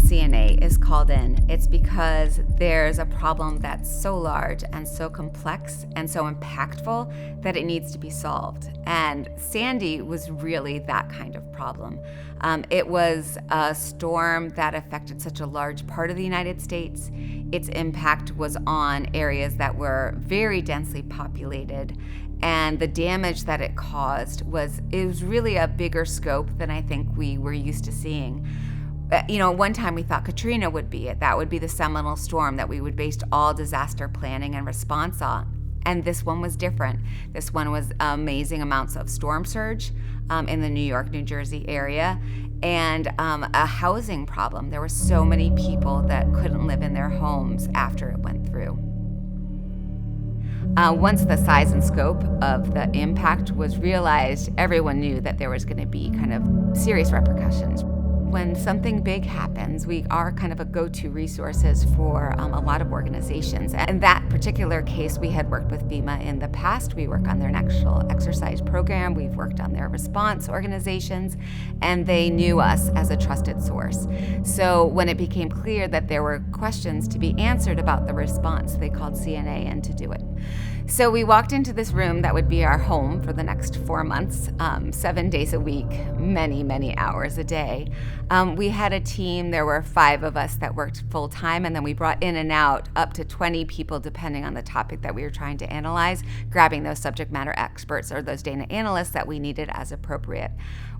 CNA is called in, it's because there's a problem that's so large and so complex and so impactful that it needs to be solved. And Sandy was really that kind of problem. It was a storm that affected such a large part of the United States. Its impact was on areas that were very densely populated, and the damage that it caused was really a bigger scope than I think we were used to seeing. One time we thought Katrina would be it. That would be the seminal storm that we would base all disaster planning and response on. And this one was different. This one was amazing amounts of storm surge in the New York, New Jersey area, and a housing problem. There were so many people that couldn't live in their homes after it went through. Once the size and scope of the impact was realized, everyone knew that there was going to be kind of serious repercussions. When something big happens, we are kind of a go-to resources for a lot of organizations. And in that particular case, we had worked with FEMA in the past. We work on their natural exercise program. We've worked on their response organizations, and they knew us as a trusted source. So when it became clear that there were questions to be answered about the response, they called CNA in to do it. So we walked into this room that would be our home for the next 4 months, 7 days a week, many, many hours a day. We had a team. There were 5 of us that worked full time, and then we brought in and out up to 20 people depending on the topic that we were trying to analyze, grabbing those subject matter experts or those data analysts that we needed as appropriate.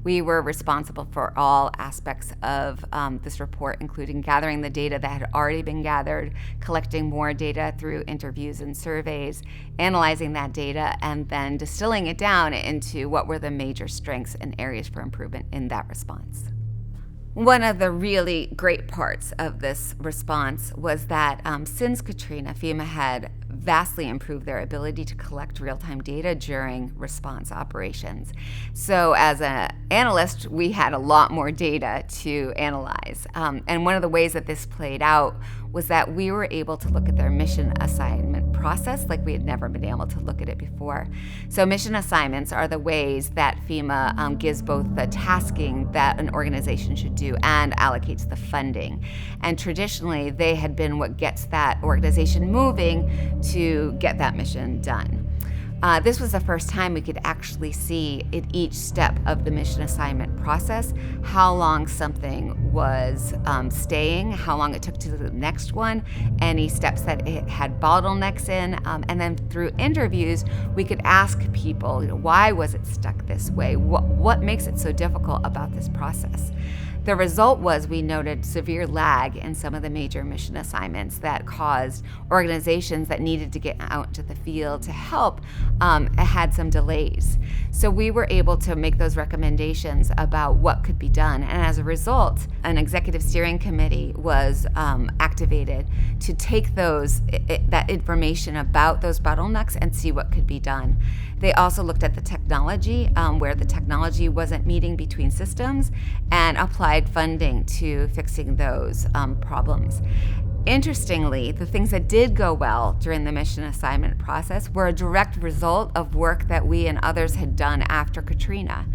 We were responsible for all aspects of this report, including gathering the data that had already been gathered, collecting more data through interviews and surveys, analyzing that data, and then distilling it down into what were the major strengths and areas for improvement in that response. One of the really great parts of this response was that since Katrina, FEMA had vastly improved their ability to collect real-time data during response operations. So as an analyst, we had a lot more data to analyze. And one of the ways that this played out was that we were able to look at their mission assignment process like we had never been able to look at it before. So mission assignments are the ways that FEMA gives both the tasking that an organization should do and allocates the funding. And traditionally, they had been what gets that organization moving to get that mission done. This was the first time we could actually see at each step of the mission assignment process how long something was staying, how long it took to the next one, any steps that it had bottlenecks in, and then through interviews, we could ask people, why was it stuck this way? What makes it so difficult about this process? The result was we noted severe lag in some of the major mission assignments that caused organizations that needed to get out into the field to help had some delays. So we were able to make those recommendations about what could be done. And as a result, an executive steering committee was activated to take that information about those bottlenecks and see what could be done. They also looked at the technology, where the technology wasn't meeting between systems, and applied funding to fixing those problems. Interestingly, the things that did go well during the mission assignment process were a direct result of work that we and others had done after Katrina.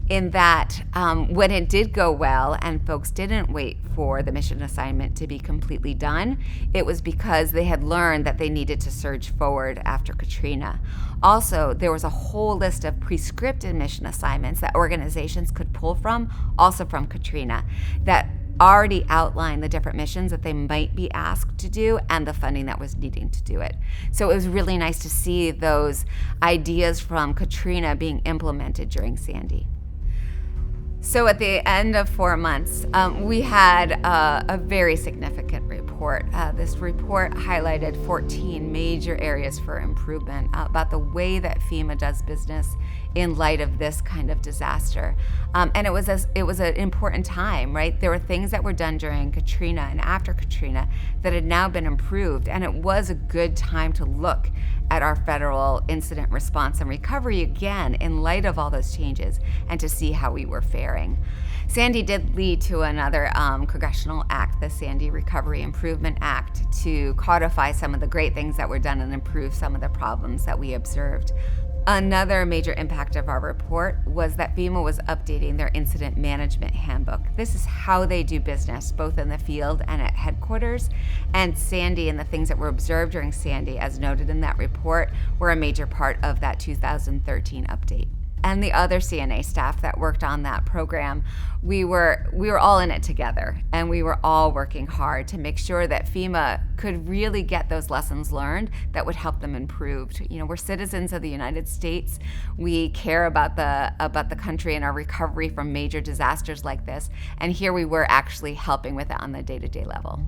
In that when it did go well and folks didn't wait for the mission assignment to be completely done, it was because they had learned that they needed to surge forward after Katrina. Also, there was a whole list of pre-scripted mission assignments that organizations could pull from, also from Katrina, that already outlined the different missions that they might be asked to do and the funding that was needing to do it. So it was really nice to see those ideas from Katrina being implemented during Sandy. So at the end of 4 months, we had a very significant report. This report highlighted 14 major areas for improvement about the way that FEMA does business in light of this kind of disaster. And it was an important time, right? There were things that were done during Katrina and after Katrina that had now been improved, and it was a good time to look at our federal incident response and recovery again in light of all those changes and to see how we were faring. Sandy did lead to another congressional act, the Sandy Recovery Improvement Act, to codify some of the great things that were done and improve some of the problems that we observed. Another major impact of our report was that FEMA was updating their incident management handbook. This is how they do business, both in the field and at headquarters. And Sandy and the things that were observed during Sandy, as noted in that report, were a major part of that 2013 update. And the other CNA staff that worked on that program, we were all in it together, and we were all working hard to make sure that FEMA could really get those lessons learned that would help them improve. We're citizens of the United States. We care about the country and our recovery from major disasters like this, and here we were actually helping with it on the day-to-day level.